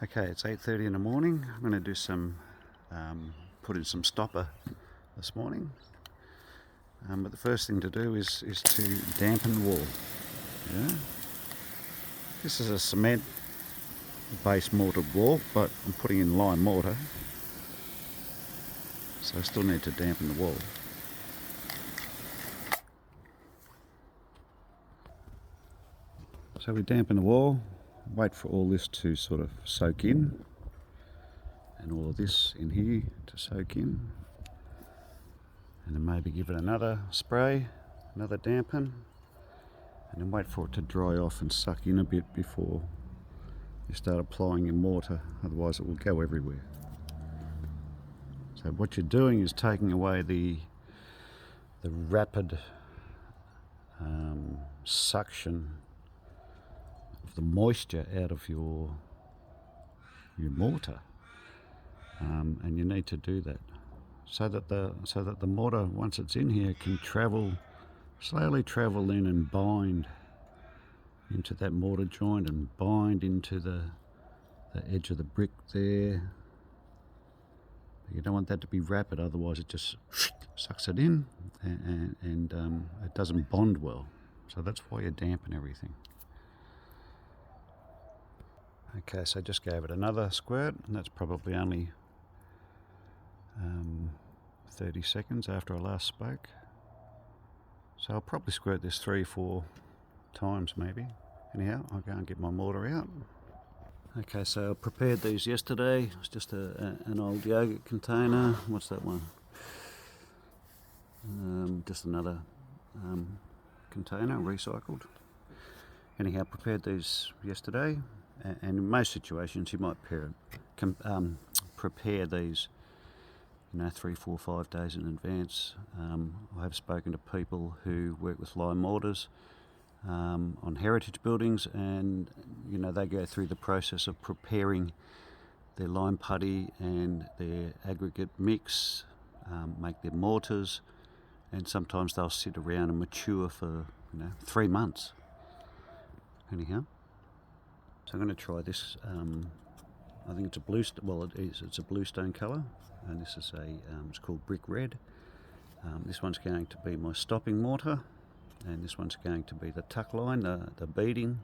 Okay, it's 8:30 in the morning. I'm going to do some, put in some stopper this morning. But the first thing to do is to dampen the wall. Yeah. This is a cement-based mortar wall, but I'm putting in lime mortar, so I still need to dampen the wall. So we dampen the wall, wait for all this to sort of soak in, and all of this in here to soak in, and then maybe give it another spray, another dampen, and then wait for it to dry off and suck in a bit before you start applying your mortar, otherwise it will go everywhere. So what you're doing is taking away the rapid suction of the moisture out of your mortar, and you need to do that so that the mortar, once it's in here, can slowly travel in and bind into that mortar joint and bind into the edge of the brick there. You don't want that to be rapid, otherwise it just sucks it in and it doesn't bond well. So that's why you dampen everything. Okay, so I just gave it another squirt, and that's probably only 30 seconds after I last spoke. So I'll probably squirt this 3-4 times maybe. Anyhow, I'll go and get my mortar out. Okay, so I prepared these yesterday. It's just an old yogurt container. What's that one? Just another container, recycled. Anyhow, prepared these yesterday. And in most situations, you might prepare these, 3, 4, 5 days in advance. I have spoken to people who work with lime mortars on heritage buildings, and they go through the process of preparing their lime putty and their aggregate mix, make their mortars, and sometimes they'll sit around and mature for 3 months. Anyhow, so I'm going to try this. I think it's a blue. Well, it is. It's a bluestone colour, and this is it's called brick red. This one's going to be my stopping mortar, and this one's going to be the tuck line, the beading.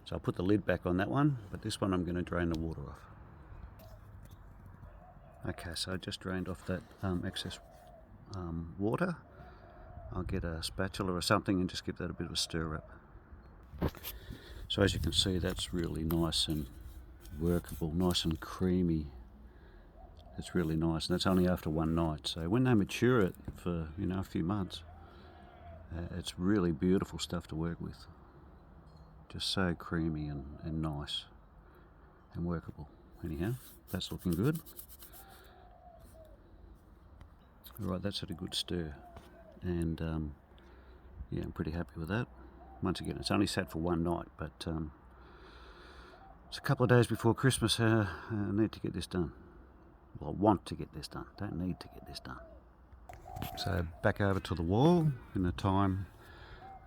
So I'll put the lid back on that one, but this one I'm going to drain the water off. Okay, so I just drained off that excess water. I'll get a spatula or something and just give that a bit of a stir up. So as you can see, that's really nice and workable, nice and creamy. It's really nice, and that's only after one night. So when they mature it for a few months, it's really beautiful stuff to work with. Just so creamy and nice and workable. Anyhow, that's looking good. Alright, that's had a good stir, and yeah, I'm pretty happy with that. Once again, it's only sat for one night, but it's a couple of days before Christmas. I need to get this done. Well, I want to get this done, don't need to get this done. So back over to the wall in the time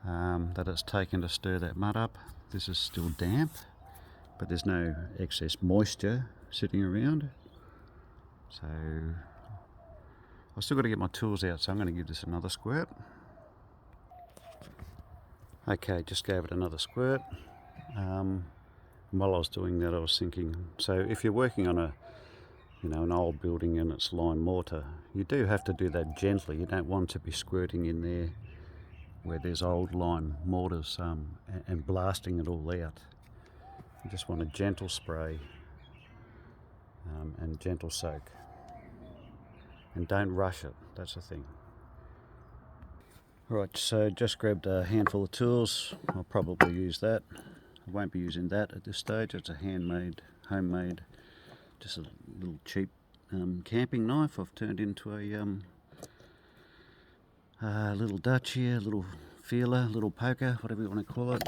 that it's taken to stir that mud up. This is still damp, but there's no excess moisture sitting around. So I've still got to get my tools out, so I'm going to give this another squirt. Okay, just gave it another squirt. While I was doing that, I was thinking, so if you're working on an old building and it's lime mortar, you do have to do that gently. You don't want to be squirting in there where there's old lime mortars and blasting it all out. You just want a gentle spray and gentle soak. And don't rush it, that's the thing. Right, so just grabbed a handful of tools. I'll probably use that. I won't be using that at this stage. It's a handmade, homemade, just a little cheap camping knife I've turned into a little Dutch here, a little feeler, little poker, whatever you want to call it.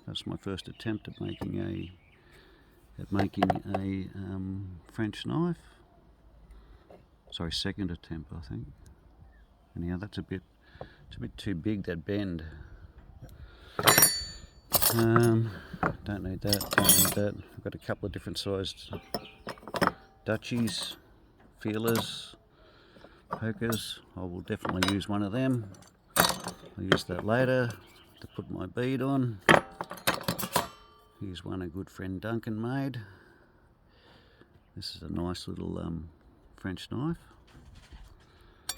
That's my first attempt at making a French knife. Sorry, second attempt, I think. Anyhow, it's a bit too big, that bend. Don't need that, don't need that. I've got a couple of different sized Dutchies, feelers, pokers. I will definitely use one of them. I'll use that later to put my bead on. Here's one a good friend Duncan made. This is a nice little French knife,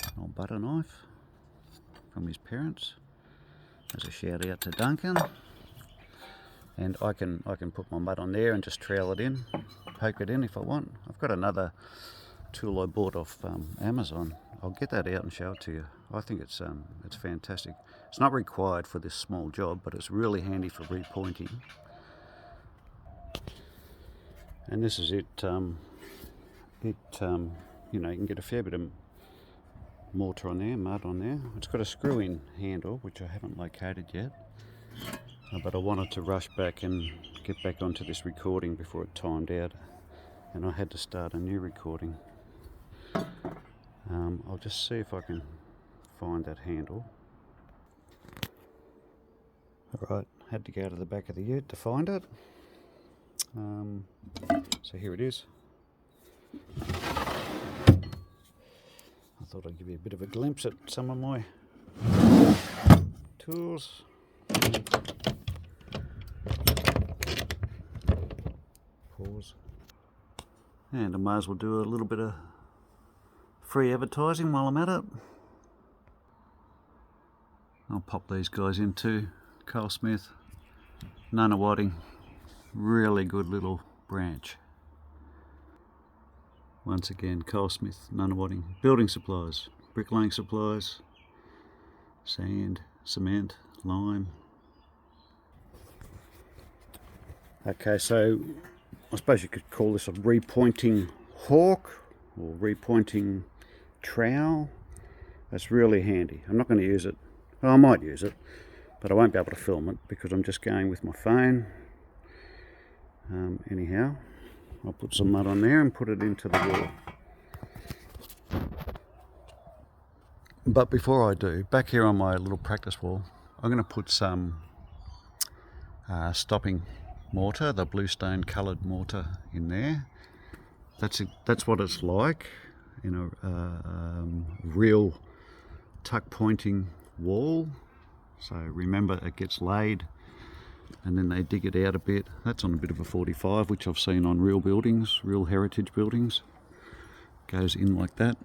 an old butter knife from his parents. As a shout out to Duncan. And I can put my mud on there and just trowel it in, poke it in if I want. I've got another tool I bought off Amazon. I'll get that out and show it to you. I think it's fantastic. It's not required for this small job, but it's really handy for repointing. And this is it. You know, you can get a fair bit of mortar on there, mud on there. It's got a screw-in handle, which I haven't located yet. But I wanted to rush back and get back onto this recording before it timed out, and I had to start a new recording. I'll just see if I can find that handle. Alright, had to go to the back of the ute to find it. So here it is. I thought I'd give you a bit of a glimpse at some of my tools. Pause. And I might as well do a little bit of free advertising while I'm at it. I'll pop these guys into Carl Smith, Nunawading. Really good little branch. Once again, Carl Smith, Nunawading. Building supplies, bricklaying supplies, sand, cement, lime. Okay, so I suppose you could call this a repointing hawk or repointing trowel. That's really handy. I'm not going to use it. Well, I might use it, but I won't be able to film it because I'm just going with my phone. Anyhow, I'll put some mud on there and put it into the wall. But before I do, back here on my little practice wall, I'm going to put some stopping mortar, the bluestone coloured mortar in there. That's what it's like in a real tuck pointing wall. So remember, it gets laid and then they dig it out a bit. That's on a bit of a 45, which I've seen on real buildings, real heritage buildings. Goes in like that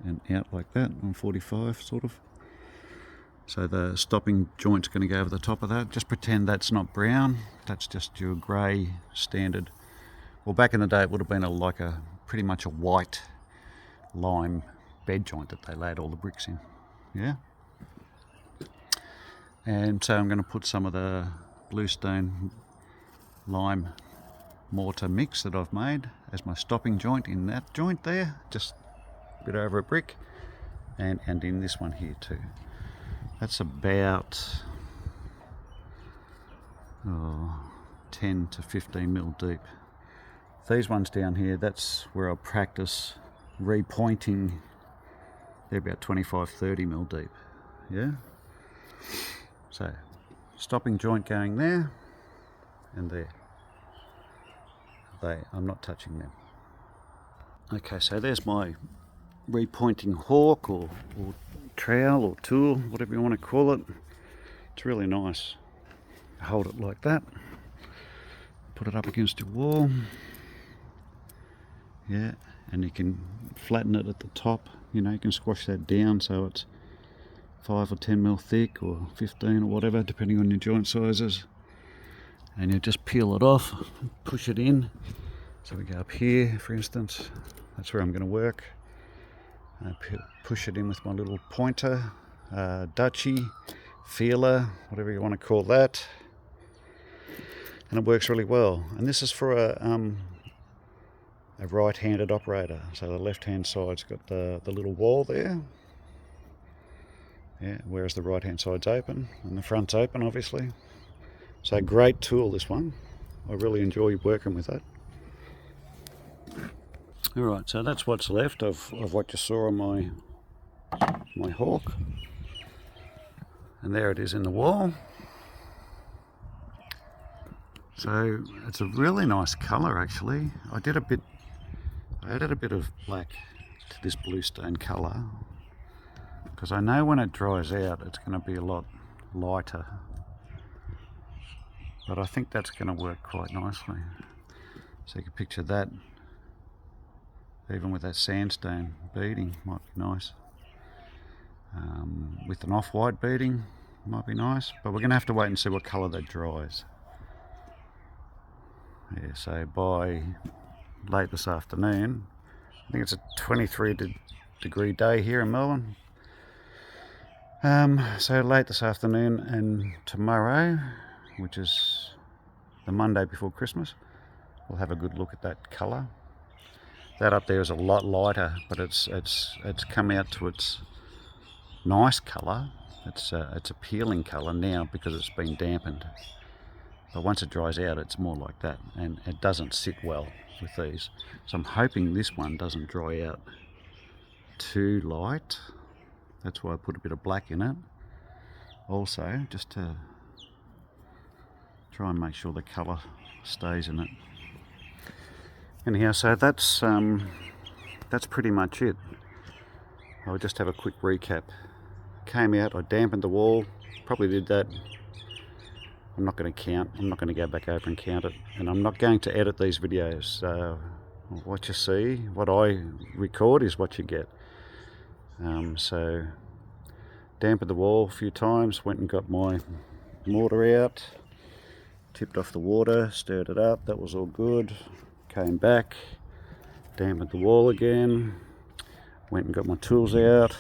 and out like that on 45 sort of. So the stopping joint's going to go over the top of that. Just pretend that's not brown, that's just your grey standard. Well, back in the day it would have been pretty much a white lime bed joint that they laid all the bricks in. Yeah. And so I'm going to put some of the bluestone lime mortar mix that I've made as my stopping joint in that joint there, just a bit over a brick, and in this one here too. That's about 10 to 15 mil deep. These ones down here, that's where I practice repointing. They're about 25-30 mil deep. Yeah. So, stopping joint going there and there. I'm not touching them. Okay, so there's my repointing hawk or trowel or tool, whatever you want to call it. It's really nice. Hold it like that. Put it up against your wall. Yeah, and you can flatten it at the top. You know, you can squash that down so it's 5 or 10 mil thick or 15 or whatever, depending on your joint sizes. And you just peel it off, push it in. So we go up here, for instance. That's where I'm going to work. Push it in with my little pointer, Dutchie, feeler, whatever you want to call that. And it works really well. And this is for a right-handed operator. So the left-hand side's got the little wall there. Yeah, whereas the right-hand side's open and the front's open, obviously. So great tool, this one. I really enjoy working with it. Alright, so that's what's left of what you saw on my hawk. And there it is in the wall. So it's a really nice colour actually. I added a bit of black to this bluestone colour because I know when it dries out it's going to be a lot lighter, but I think that's going to work quite nicely. So you can picture that even with that sandstone beading might be nice. With an off-white beading might be nice, but we're going to have to wait and see what colour that dries. Yeah, so by late this afternoon, I think it's a 23-degree day here in Melbourne. So late this afternoon and tomorrow, which is the Monday before Christmas, we'll have a good look at that colour. That up there is a lot lighter, but it's come out to its nice colour. It's appealing colour now because it's been dampened. But once it dries out, it's more like that, and it doesn't sit well with these. So I'm hoping this one doesn't dry out too light. That's why I put a bit of black in it. Also, just to try and make sure the colour stays in it. Anyhow, so that's pretty much it. I'll just have a quick recap. Came out, I dampened the wall, probably did that. I'm not going to count, I'm not going to go back over and count it, and I'm not going to edit these videos. What you see, what I record is what you get. So dampened the wall a few times, went and got my mortar out, tipped off the water, stirred it up, that was all good. Came back, dampened the wall again, went and got my tools out.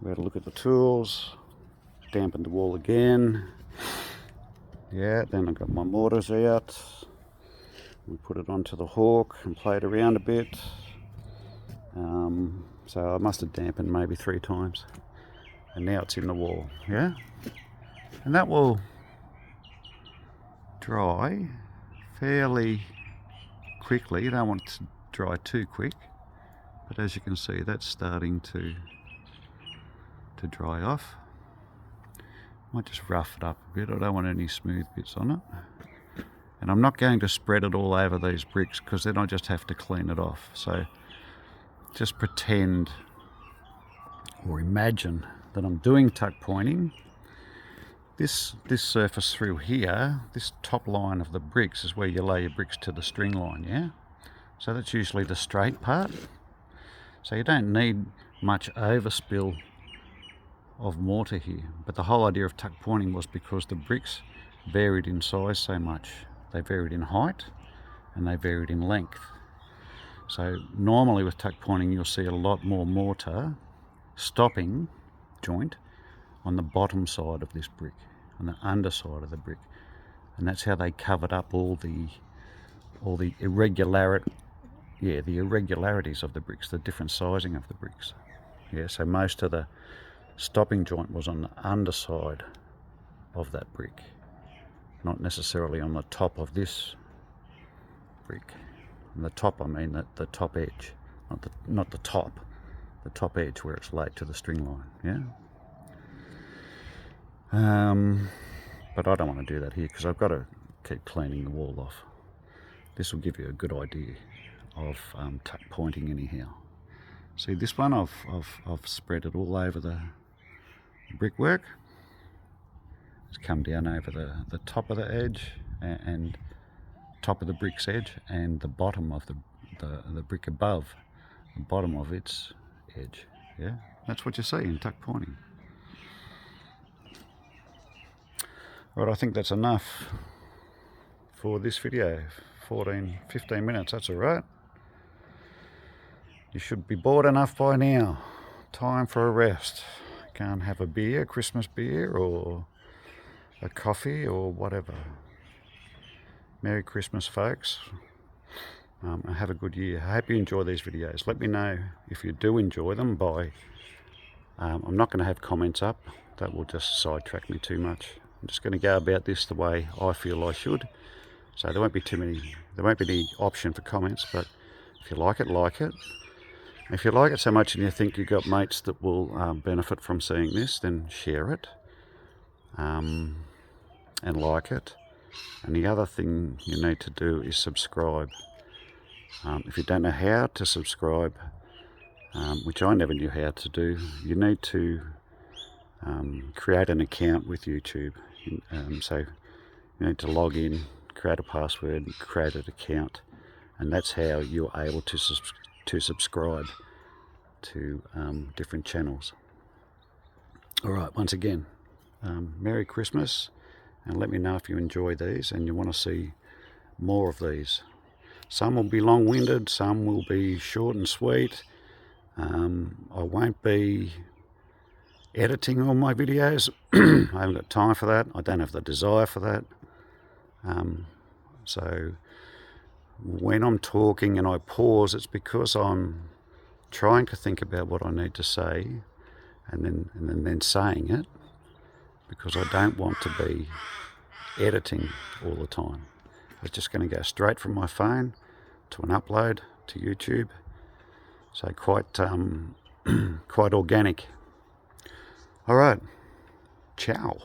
We had a look at the tools, dampened the wall again. Yeah, then I got my mortars out. We put it onto the hawk and played around a bit. So I must have dampened maybe 3 times. And now it's in the wall, yeah? And that will dry fairly quickly. You don't want it to dry too quick. But as you can see, that's starting to dry off. Might just rough it up a bit. I don't want any smooth bits on it. And I'm not going to spread it all over these bricks because then I just have to clean it off. So just pretend or imagine that I'm doing tuck pointing. This surface through here, this top line of the bricks is where you lay your bricks to the string line, yeah? So that's usually the straight part. So you don't need much overspill of mortar here, but the whole idea of tuck pointing was because the bricks varied in size so much. They varied in height and they varied in length. So normally with tuck pointing you'll see a lot more mortar stopping joint on the bottom side of this brick, on the underside of the brick, and that's how they covered up all the irregularities of the bricks, the different sizing of the bricks. Yeah, so most of the stopping joint was on the underside of that brick, not necessarily on the top of this brick. On the top, I mean the top edge, not the top edge where it's laid to the string line. Yeah. But I don't want to do that here because I've got to keep cleaning the wall off. This will give you a good idea of tuck pointing anyhow. See this one, I've spread it all over the brickwork. It's come down over the top of the edge and top of the brick's edge and the bottom of the brick above the bottom of its edge. Yeah, that's what you see in tuck pointing. Right, I think that's enough for this video. 15 minutes, that's all right. You should be bored enough by now. Time for a rest. Go and have a beer, Christmas beer, or a coffee, or whatever. Merry Christmas, folks. Have a good year. I hope you enjoy these videos. Let me know if you do enjoy them by... I'm not going to have comments up. That will just sidetrack me too much. I'm just going to go about this the way I feel I should. So there won't be any option for comments, but if you like it, like it. If you like it so much and you think you've got mates that will benefit from seeing this, then share it and like it. And the other thing you need to do is subscribe. If you don't know how to subscribe, which I never knew how to do, you need to create an account with YouTube. So you need to log in, create a password, create an account, and that's how you're able to subscribe to different channels. All right, once again, Merry Christmas, and let me know if you enjoy these and you want to see more of these. Some will be long-winded, some will be short and sweet. I won't be editing all my videos. I haven't got time for that. I don't have the desire for that. So when I'm talking and I pause, it's because I'm trying to think about what I need to say and then saying it, because I don't want to be editing all the time. It's just going to go straight from my phone to an upload to YouTube. So quite quite organic. All right, ciao.